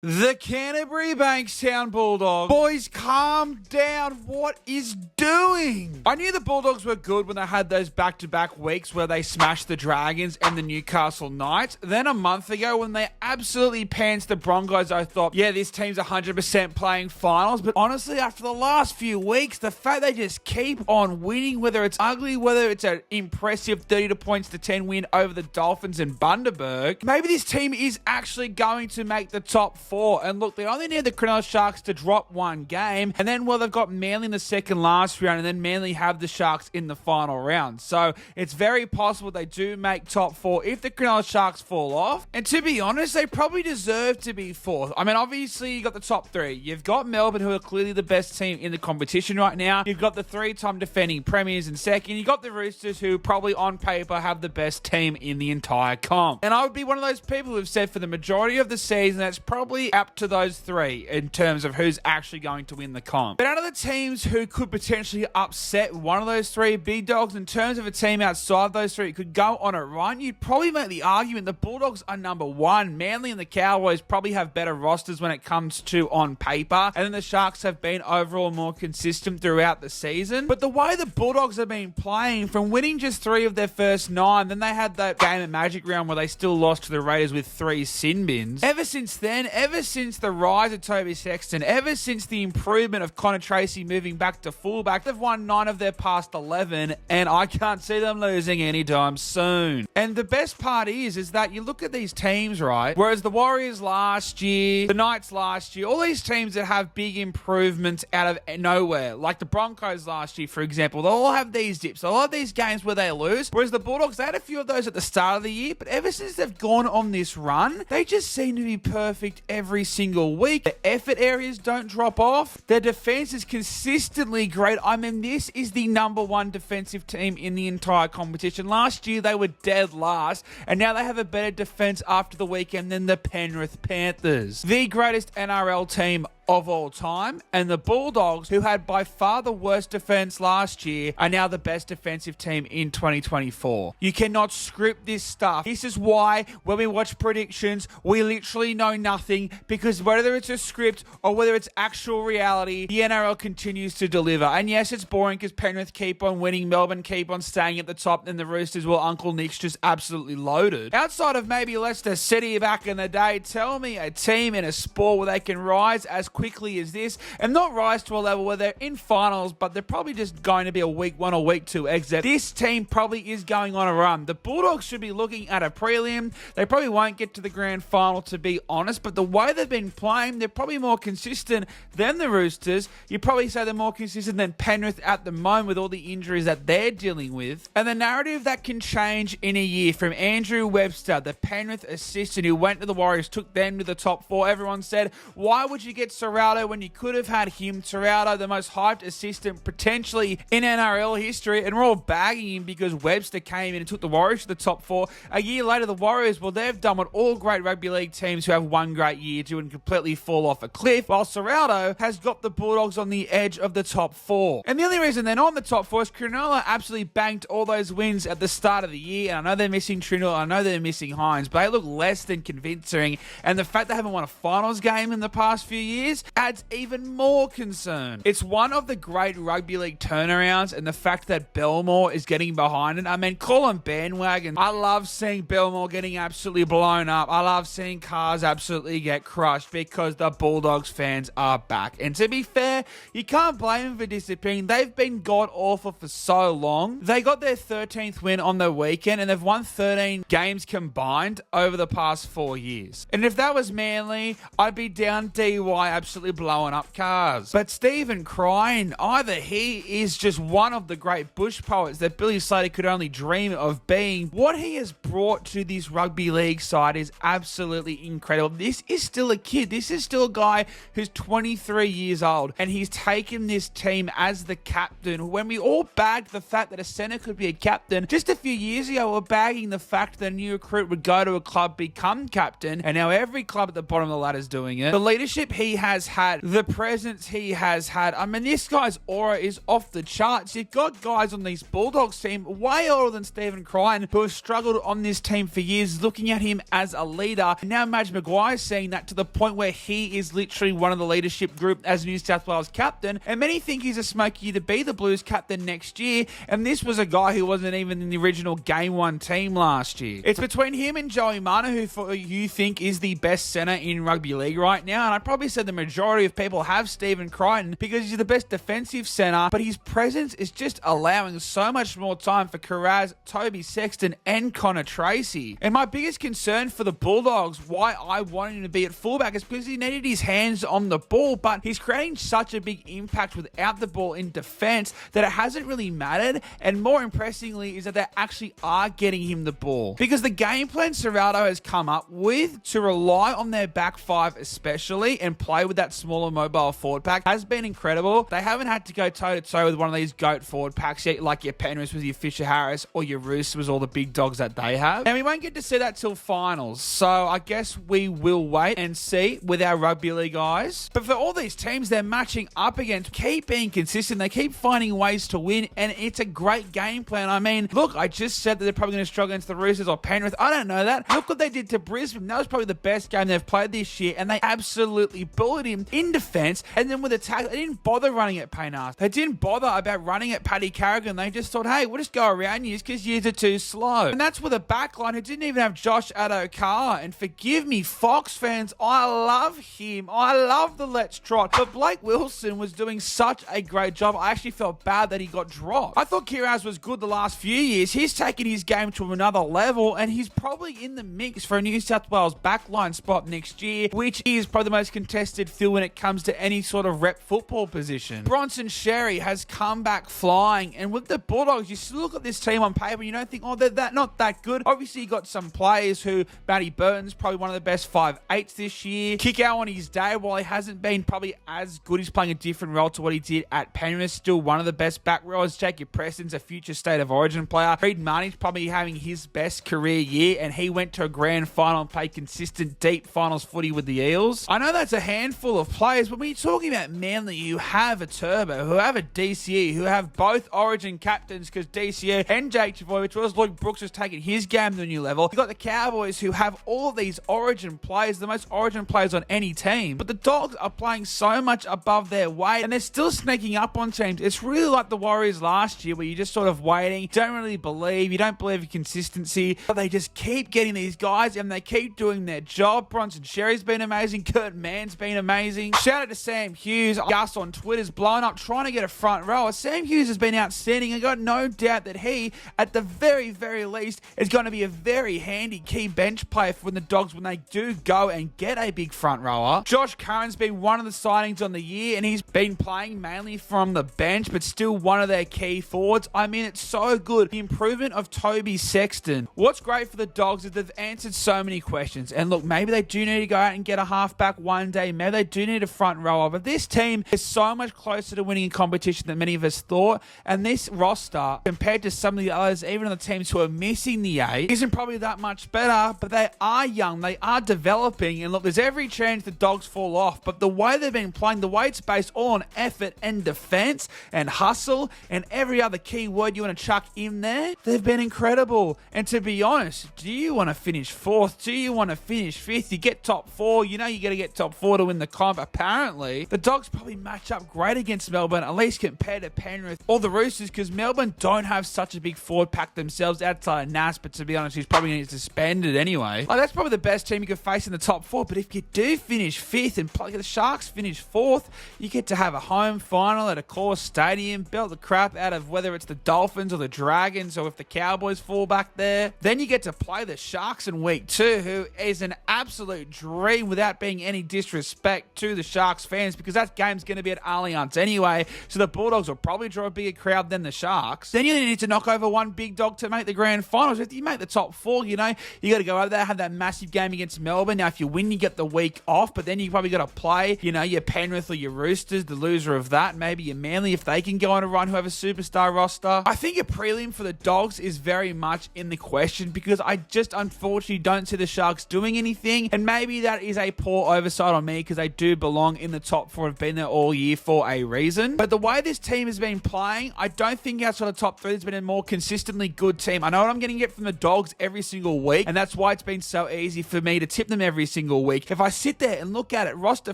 The Canterbury-Bankstown Bulldogs. Boys, calm down. What is doing? I knew the Bulldogs were good when they had those back-to-back weeks where they smashed the Dragons and the Newcastle Knights. Then a month ago when they absolutely pants the Broncos, I thought, yeah, this team's 100% playing finals. But honestly, after the last few weeks, the fact they just keep on winning, whether it's ugly, whether it's an impressive 30-10 win over the Dolphins and Bundaberg, maybe this team is actually going to make the top 4. And look, they only need the Cronulla Sharks to drop one game. And then, well, they've got Manly in the second last round. And then Manly have the Sharks in the final round. So it's very possible they do make top 4 if the Cronulla Sharks fall off. And to be honest, they probably deserve to be 4th. I mean, obviously, you got the top 3. You've got Melbourne, who are clearly the best team in the competition right now. You've got the 3-time defending premiers in second. You've got the Roosters, who probably on paper have the best team in the entire comp. And I would be one of those people who've said for the majority of the season, that's probably up to those 3 in terms of who's actually going to win the comp. But out of the teams who could potentially upset one of those 3 big dogs, in terms of a team outside those 3 could go on a run, you'd probably make the argument the Bulldogs are number 1. Manly and the Cowboys probably have better rosters when it comes to on paper. And then the Sharks have been overall more consistent throughout the season. But the way the Bulldogs have been playing, from winning just 3 of their first 9, then they had that game at Magic Round where they still lost to the Raiders with 3 sin bins. Ever since then, ever since the rise of Toby Sexton, ever since the improvement of Connor Tracy moving back to fullback, they've won 9 of their past 11, and I can't see them losing anytime soon. And the best part is that you look at these teams, right? Whereas the Warriors last year, the Knights last year, all these teams that have big improvements out of nowhere, like the Broncos last year, for example, they all have these dips. They all have these games where they lose. Whereas the Bulldogs, they had a few of those at the start of the year, but ever since they've gone on this run, they just seem to be perfect every single week. The effort areas don't drop off. Their defense is consistently great. I mean, this is the number 1 defensive team in the entire competition. Last year, they were dead last, and now they have a better defense after the weekend than the Penrith Panthers. The greatest NRL team of all time, and the Bulldogs, who had by far the worst defense last year, are now the best defensive team in 2024. You cannot script this stuff. This is why when we watch predictions, we literally know nothing, because whether it's a script or whether it's actual reality, the NRL continues to deliver. And yes, it's boring because Penrith keep on winning, Melbourne keep on staying at the top, and the Roosters, well, Uncle Nick's just absolutely loaded. Outside of maybe Leicester City back in the day, tell me a team in a sport where they can rise as quickly as this, and not rise to a level where they're in finals, but they're probably just going to be a week 1 or week 2 exit. This team probably is going on a run. The Bulldogs should be looking at a prelim. They probably won't get to the grand final, to be honest, but the way they've been playing, they're probably more consistent than the Roosters. You'd probably say they're more consistent than Penrith at the moment with all the injuries that they're dealing with. And the narrative that can change in a year, from Andrew Webster, the Penrith assistant who went to the Warriors, took them to the top 4. Everyone said, why would you get Serrato when you could have had him? Serrato, the most hyped assistant potentially in NRL history, and we're all bagging him because Webster came in and took the Warriors to the top 4. A year later, the Warriors, well, they've done what all great rugby league teams who have one great year do and completely fall off a cliff, while Serrato has got the Bulldogs on the edge of the top 4. And the only reason they're not in the top 4 is Cronulla absolutely banked all those wins at the start of the year, and I know they're missing Trindle, I know they're missing Hines, but they look less than convincing, and the fact they haven't won a finals game in the past few years adds even more concern. It's one of the great rugby league turnarounds, and the fact that Belmore is getting behind it, I mean, call them bandwagon. I love seeing Belmore getting absolutely blown up. I love seeing cars absolutely get crushed because the Bulldogs fans are back. And to be fair, you can't blame them for disappearing. They've been god-awful for so long. They got their 13th win on the weekend, and they've won 13 games combined over the past 4 years. And if that was Manly, I'd be down DY absolutely blowing up cars. But Stephen Crine, either he is just one of the great bush poets that Billy Slater could only dream of being. What he has brought to this rugby league side is absolutely incredible. This is still a kid. This is still a guy who's 23 years old, and he's taken this team as the captain. When we all bagged the fact that a centre could be a captain, just a few years ago, we were bagging the fact that a new recruit would go to a club, become captain, and now every club at the bottom of the ladder is doing it. The leadership he has has had, the presence he has had. I mean, this guy's aura is off the charts. You've got guys on these Bulldogs team way older than Stephen Crichton who have struggled on this team for years, looking at him as a leader. And now Madge Maguire's seeing that to the point where he is literally one of the leadership group as New South Wales captain. And many think he's a smoky to be the Blues captain next year. And this was a guy who wasn't even in the original Game 1 team last year. It's between him and Joey Manu, who for you think is the best centre in rugby league right now. And I'd probably say the majority of people have Stephen Crichton because he's the best defensive centre, but his presence is just allowing so much more time for Carraz, Toby Sexton, and Connor Tracy. And my biggest concern for the Bulldogs, why I wanted him to be at fullback, is because he needed his hands on the ball, but he's creating such a big impact without the ball in defence that it hasn't really mattered. And more impressively is that they actually are getting him the ball, because the game plan Serrato has come up with to rely on their back five especially and play with that smaller mobile forward pack has been incredible. They haven't had to go toe-to-toe with one of these GOAT forward packs yet, like your Penrith with your Fisher Harris or your Roosters, all the big dogs that they have. And we won't get to see that till finals, so I guess we will wait and see with our rugby league eyes. But for all these teams they're matching up against, keep being consistent, they keep finding ways to win, and it's a great game plan. I mean, look, I just said that they're probably going to struggle against the Roosters or Penrith. I don't know that. Look what they did to Brisbane. That was probably the best game they've played this year, and they absolutely bullied him in defence. And then with attack, they didn't bother running at Payne. They didn't bother about running at Paddy Carrigan. They just thought, hey, we'll just go around you because you are too slow. And that's with a backline who didn't even have Josh Adokar. And forgive me, Fox fans, I love him. I love the Let's Trot. But Blake Wilson was doing such a great job. I actually felt bad that he got dropped. I thought Kiraz was good the last few years. He's taken his game to another level, and he's probably in the mix for a New South Wales backline spot next year, which is probably the most contested field when it comes to any sort of rep football position. Bronson Xerri has come back flying, and with the Bulldogs, you still look at this team on paper and you don't think, oh, they're not that good. Obviously, you got some players who, Matty Burton's probably one of the best 5'8" this year. Kickout on his day, while he hasn't been probably as good, he's playing a different role to what he did at Penrith. Still one of the best back rowers. Jacob Preston's a future State of Origin player. Reid Marnie's probably having his best career year, and he went to a grand final and played consistent, deep finals footy with the Eels. I know that's a handful of players, but when you're talking about Manly, who have a Turbo, who have a DCE, who have both Origin captains, because DCE and Jake Chavoy, which was Luke Brooks, has taken his game to a new level. You've got the Cowboys, who have all of these Origin players, the most Origin players on any team. But the Dogs are playing so much above their weight, and they're still sneaking up on teams. It's really like the Warriors last year, where you're just sort of waiting, don't really believe, you don't believe in consistency, but they just keep getting these guys, and they keep doing their job. Bronson Xerri's been amazing. Kurt Mann's been amazing. Shout out to Sam Hughes. Gus on Twitter's blown up trying to get a front rower. Sam Hughes has been outstanding. I got no doubt that he, at the very, very least, is going to be a very handy key bench player for when the Dogs, when they do go and get a big front rower. Josh Curran's been one of the signings on the year, and he's been playing mainly from the bench, but still one of their key forwards. I mean, it's so good. The improvement of Toby Sexton. What's great for the Dogs is they've answered so many questions. And look, maybe they do need to go out and get a halfback one day. Maybe they do need a front rower. But this team is so much closer to winning a competition than many of us thought. And this roster, compared to some of the others, even on the teams who are missing the eight, isn't probably that much better. But they are young. They are developing. And look, there's every chance the Dogs fall off. But the way they've been playing, the way it's based all on effort and defense and hustle and every other key word you want to chuck in there, they've been incredible. And to be honest, do you want to finish fourth? Do you want to finish fifth? You get top four. You know you got to get top four to win the comp. Apparently, the Dogs probably match up great against Melbourne, at least compared to Penrith or the Roosters, because Melbourne don't have such a big forward pack themselves outside of Nas, but to be honest, he's probably going to get suspended anyway. Like, that's probably the best team you could face in the top four. But if you do finish fifth and the Sharks finish fourth, you get to have a home final at a core stadium, belt the crap out of whether it's the Dolphins or the Dragons, or if the Cowboys fall back there. Then you get to play the Sharks in week 2, who is an absolute dream, without being any disrespect to the Sharks fans, because that game's going to be at Allianz anyway, so the Bulldogs will probably draw a bigger crowd than the Sharks. Then you need to knock over one big dog to make the grand finals. If you make the top four, you know, you got to go over there, have that massive game against Melbourne. Now, if you win, you get the week off, but then you probably got to play, you know, your Penrith or your Roosters, the loser of that, maybe your Manly, if they can go on a run, who have a superstar roster. I think a prelim for the Dogs is very much in the question, because I just unfortunately don't see the Sharks doing anything, and maybe that is a poor oversight on me, because they do belong in the top 4, have been there all year for a reason. But the way this team has been playing, I don't think outside the top 3 there's been a more consistently good team. I know what I'm going to get from the Dogs every single week, and that's why it's been so easy for me to tip them every single week. If I sit there and look at it roster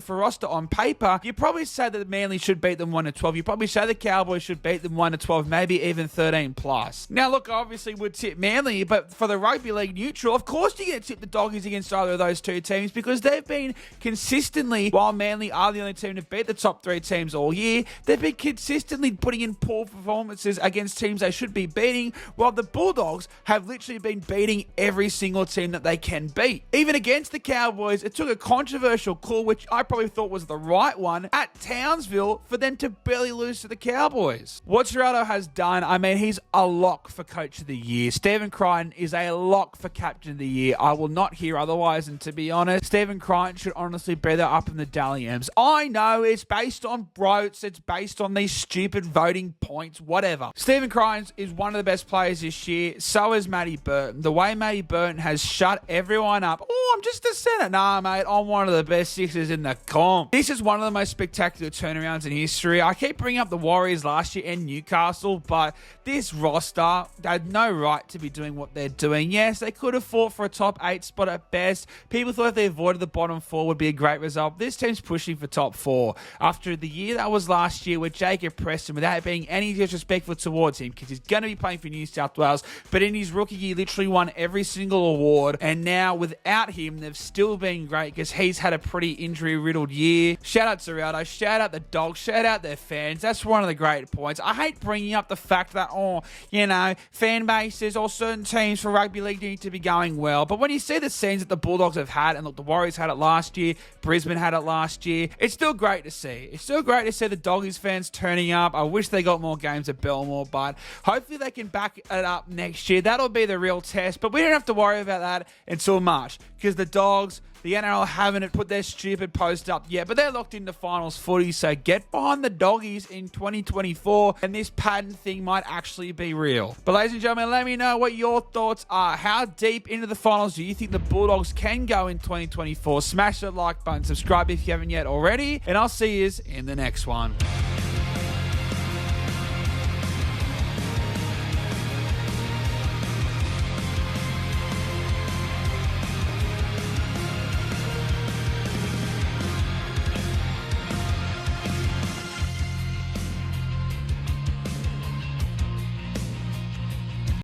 for roster on paper, you probably say that Manly should beat them 1-12. You probably say the Cowboys should beat them 1-12, maybe even 13 plus. Now look, I obviously would tip Manly, but for the rugby league neutral, of course you're going to tip the Doggies against either of those two teams because they've been consistently, while Manly are the only team to beat the top 3 teams all year, they've been consistently putting in poor performances against teams they should be beating, while the Bulldogs have literally been beating every single team that they can beat. Even against the Cowboys, it took a controversial call, which I probably thought was the right one, at Townsville for them to barely lose to the Cowboys. What Gerardo has done, I mean, he's a lock for Coach of the Year. Stephen Crichton is a lock for Captain of the Year. I will not hear otherwise, and to be honest, Stephen Crichton should honestly be there up in the Dally M's. I know it's based on Broats, it's based on these stupid voting points, whatever. Stephen Crichton is one of the best players this year, so is Matty Burton. The way Matty Burton has shut everyone up. Oh, I'm just a centre. Nah, mate, I'm one of the best sixers in the comp. This is one of the most spectacular turnarounds in history. I keep bringing up the Warriors last year and Newcastle, but this roster, they had no right to be doing what they're doing. Yes, they could have fought for a top 8 spot at best. People thought if they avoided the bottom 4 would be a great result. This team's pushing for top 4. After the year that was last year with Jacob Preston, without being any disrespectful towards him, because he's going to be playing for New South Wales, but in his rookie year, literally won every single award, and now without him, they've still been great because he's had a pretty injury-riddled year. Shout out to Gerardo, shout out the Dogs, shout out their fans. That's one of the great points. I hate bringing up the fact that, fan bases or certain teams for rugby league need to be going well, but when you see the scenes that the Bulldogs have had, and look, the Warriors had it last year, Brisbane had it last year, it's still great to see. It's still great to see the Doggies fans turning up. I wish they got more games at Belmore, but hopefully they can back it up next year. That'll be the real test, but we don't have to worry about that until March, because the Dogs, the NRL haven't put their stupid post up yet, but they're locked into finals footy, so get behind the Doggies in 2024, and this pattern thing might actually be real. But ladies and gentlemen, let me know what your thoughts are. How deep into the finals do you think the Bulldogs can go in 2024? Smash that like button, subscribe if you haven't yet already, and I'll see you in the next one.